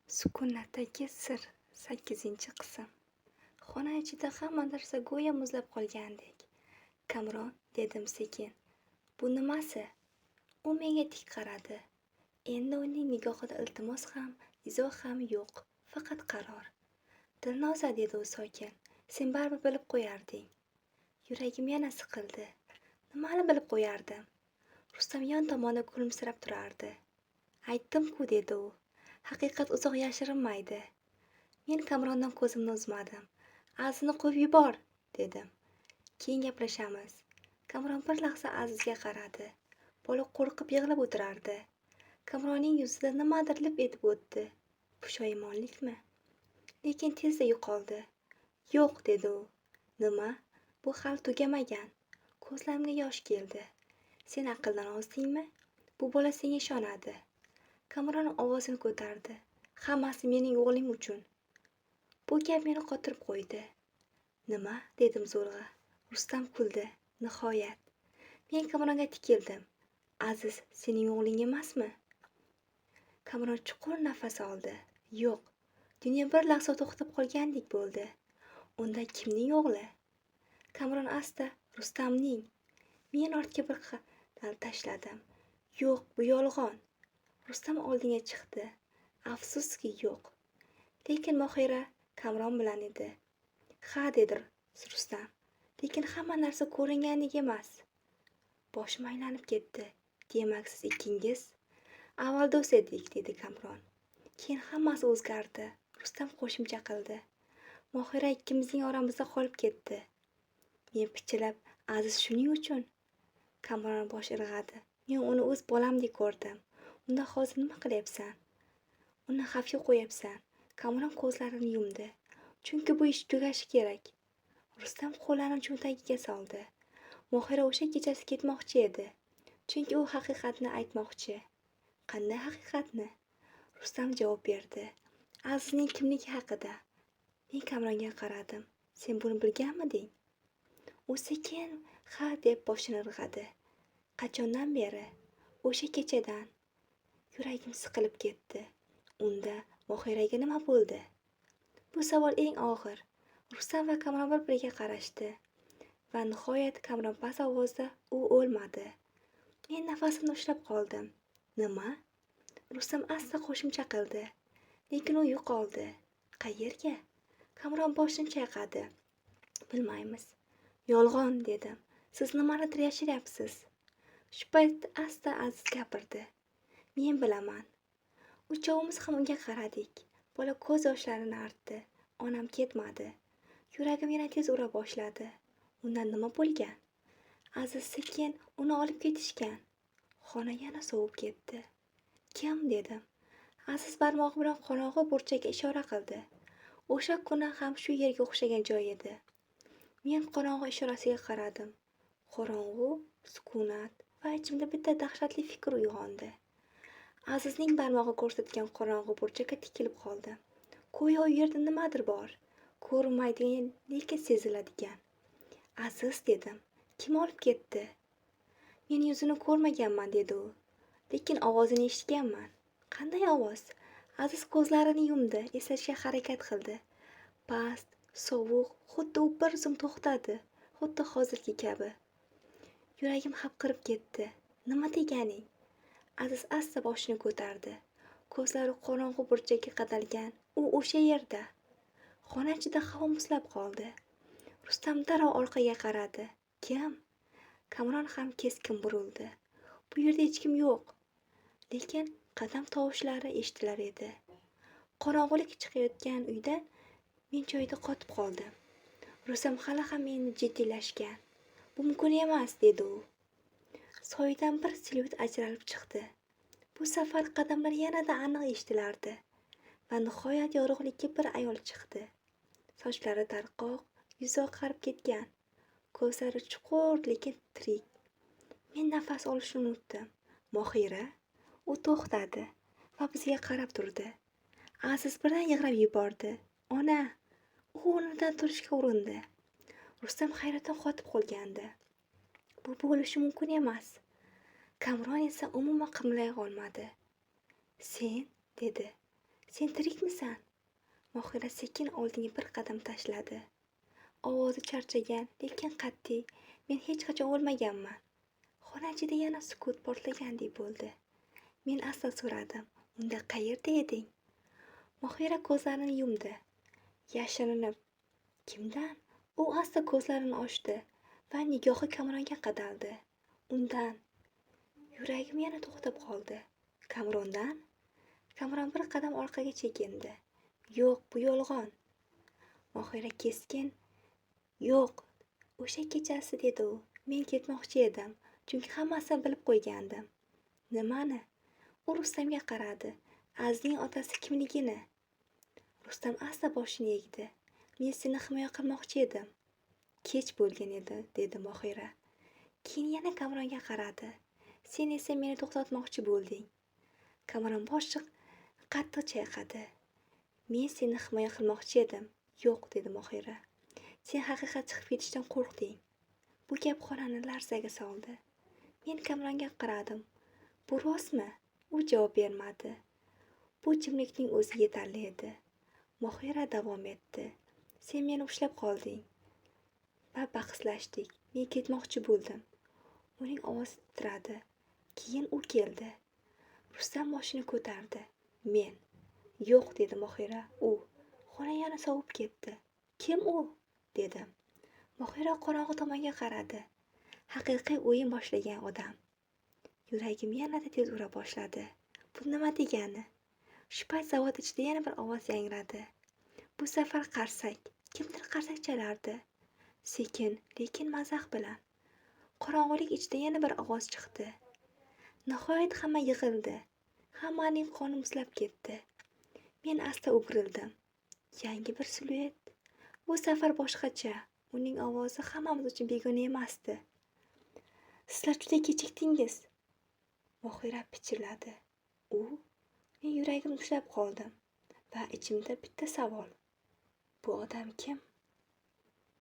Sukunatdagi sir 8-qism. Xona ichida hamma narsa go'yo muzlab qolgandek. Kamron, dedim sekin. Bu nimasi? U menga tik qaradi. Endi uning nigohida iltimos ham, izoh ham yo'q, faqat qaror. Dilnoza, dedi u sokin. Sen baribir bilib qo'yarding. Yuragim yana siqildi. Nimani bilib qo'yardim? Rustam yon tomonda kulimsirab turardi. Aytdim-ku, dedi u. Haqiqat uzoq yashirinmaydi. Men Kamrondan ko'zimni uzmadim. Azizni qo'yib yubor, dedim. Keyin gaplashamiz. Kamron bir lahza Azizga qaradi. Bola qo'rqib yig'lab o'tirardi. Kamronning yuzida nimadir lip etib o'tdi. Pushaymonlikmi? Lekin tezda yo'qoldi. Yo'q, dedi u. Nima? Bu hali tugamagan. Ko'zlarimga yosh keldi. Sen aqldan ozdingmi? Bu bola senga ishonadi. Kamron ovozini ko'tardi. Hammasi mening o'g'lim uchun. Bu gap meni qotirib qo'ydi. Nima? Dedim zo'rg'a. Rustam kuldi. Nihoyat. Men Kamronga tikildim. Aziz, sening o'g'ling emasmi? Kamron chuqur nafas oldi. Yo'q. Dunyo bir lahza to'xtab qolgandek bo'ldi. Unda kimning o'g'li? Kamron asta, Rustamning. Men ortga bir qadam tashladim. Yo'q, bu yolg'on. Rustam oldinga chiqdi. Afsuski yo'q. Lekin Mohira Kamron bilan edi. Ha, dedi Rustam. Lekin hamma narsa ko'ringandek emas. Boshim aylanib ketdi. Demak, siz ikkingiz avval do'st edik, dedi Kamron. Keyin hammasi o'zgardi. Rustam qo'shimcha qildi. Mohira ikkimizning oramizda qolib ketdi. Men pichirlab, Aziz shuning uchun. Kamron bosh irg'adi. Men uni o'z bolamdek ko'rdim. Unda hozir nima qilyapsan? Uni xavfga qo'yapsan. Kamron ko'zlarini yumdi. Chunki bu ish tugashi kerak. Rustam qo'llarini cho'ntagiga soldi. Mohira o'sha kechasi ketmoqchi edi. Chunki u haqiqatni aytmoqchi. Qanday haqiqatni? Rustam javob berdi. Azizning kimligi haqida. Men Kamronga qaradim. Sen buni bilganmiding? U sekin ha deb boshini irg'adi. Qachondan beri? O'sha kechadan. Yuragim siqilib ketdi. Unda Mohiraga nima bo'ldi? Bu savol eng og'ir. Rustam va Kamron bir-biriga qarashdi. Va nihoyat Kamron past ovozda u o'lmadi. Men nafasimni ushlab qoldim. Nima? Rustam asta qo'shimcha qildi. Lekin u yo'qoldi. Qayerga? Kamron boshini chayqadi. Bilmaymiz. Yolg'on, dedim. Siz nimanidir yashiryapsiz. Shu payt asta Aziz gapirdi. Men bilaman. Uchovimiz ham unga qaradik. Bola ko'z yoshlarini artdi. Onam ketmadi. Yuragim yana tez ura boshladi. Undan nima bo'lgan? Aziz sekin uni olib ketishgan. Xona yana sovib ketdi. Kim, dedim. Aziz barmog'i bilan qorong'u burchakka ishora qildi. O'sha kuni ham shu yerga o'xshagan joy edi. Men qorong'u ishorasiga qaradim. Qorong'u, sukunat va ichimda bitta dahshatli fikr uyg'ondi. Azizning barmog'i ko'rsatgan qorong'u burchakka tikilib qoldi. Go'yo u yerda nimadir bor. Ko'rinmaydigan, lekin seziladigan. Aziz, dedim. Kim olib ketdi? Men yuzini ko'rmaganman, dedi u. Lekin ovozini eshitganman. Qanday ovoz? Aziz ko'zlarini yumdi, eslashga harakat qildi. Past, sovuq, xuddi u bir zum to'xtadi. Xuddi hozirgi kabi. Yuragim hapqirib ketdi. Nima deganing? Aziz asta boshini ko'tardi. Ko'zlari qorong'u burchakka qadalgan. U o'sha yerda. Xona ichida havo muzlab qoldi. Rustam darrov orqaga qaradi. Kim? Kamron ham keskin burildi. Bu yerda hech kim yo'q. Lekin qadam tovushlari eshitilar edi. Qorong'ulik chiqayotgan uyda men joyida qotib qoldim. Rustam hali ham meni jiddiylashgan. Bu mumkin emas, dedi u. Soydan bir siluet ajralib chiqdi. Bu safar qadamlar yanada aniq eshitilardi. Va nihoyat yorug'likka bir ayol chiqdi. Sochlari tarqoq, yuzi oqarib ketgan. Ko'zlari chuqur, lekin tirik. Men nafas olishni unutdim. Mohira? U to'xtadi va bizga qarab turdi. Aziz birdan yig'lab yubordi. Ona! U o'rnidan turishga urindi. Rustam hayratdan qotib qolgandi. Bu bo'lishi mumkin emas. Kamron esa umuman qimlay olmadi. Sen, dedi. Sen tirikmisan? Mohira sekin oldinga bir qadam tashladi. Ovozi charchagan, lekin qat'iy. Men hech qachon o'lmaganman. Xona ichida yana sukut portlagandek bo'ldi. Men asta so'radim. Unda qayerda eding? Mohira ko'zlarini yumdi. Yashirinib. Kimdan? U asta ko'zlarini ochdi va nigohi Kamronga qadaldi. Undan. Yuragim yana to'xtab qoldi. Kamrondan? Kamron bir qadam orqaga chekindi. Yo'q, bu yolg'on. Mohira keskin. Yo'q, o'sha kechasi dedi u. Men ketmoqchi edim, chunki hammasini bilib qo'ygandim. Nimani? U Rustamga qaradi. Azizning otasi kimligini. Rustam asta boshini egdi. Men seni himoya qilmoqchi edim. Kech bo'lgan edi, dedi Mohira. Keyin yana Kamronga qaradi. Sen esa meni to'xtatmoqchi bo'lding. Kamron boshini qattiq chayqadi. Men seni himoya qilmoqchi edim. Yo'q, dedi Mohira. Sen haqiqat chiqib ketishdan qo'rqding. Bu gap xonani larzaga soldi. Men Kamronga qaradim. Bu rostmi? U javob bermadi. Bu jimlikning o'zi yetarli edi. Mohira davom etdi. Sen meni ushlab qolding va bahslashdik. Men ketmoqchi bo'ldim. Uning ovozi titradi. Keyin u keldi. Rustam boshini ko'tardi. Men. Yo'q, dedi Mohira. U. Xona yana sovib ketdi. Kim u? Dedim. Mohira qorong'i tomonga qaradi. Haqiqiy o'yin boshlagan odam. Yuragim yanada tez ura boshladi. Bu nima degani? Shu payt zavod ichida yana bir ovoz yangradi. Bu safar qarsak. Kimdir qarsak chalardi. Sekin, lekin mazax bilan. Qorong'ulik ichida yana bir ovoz chiqdi. Nihoyat hamma yig'ildi. Hammaning qoni muzlab ketdi. Men asta o'girildim. Yangi bir siluet. Bu safar boshqacha. Uning ovozi hammamiz uchun begona emasdi. Sizlar juda kechikdingiz. Mohira pichirladi. Men yuragimni ushlab qoldim va ichimda bitta savol. Bu odam kim?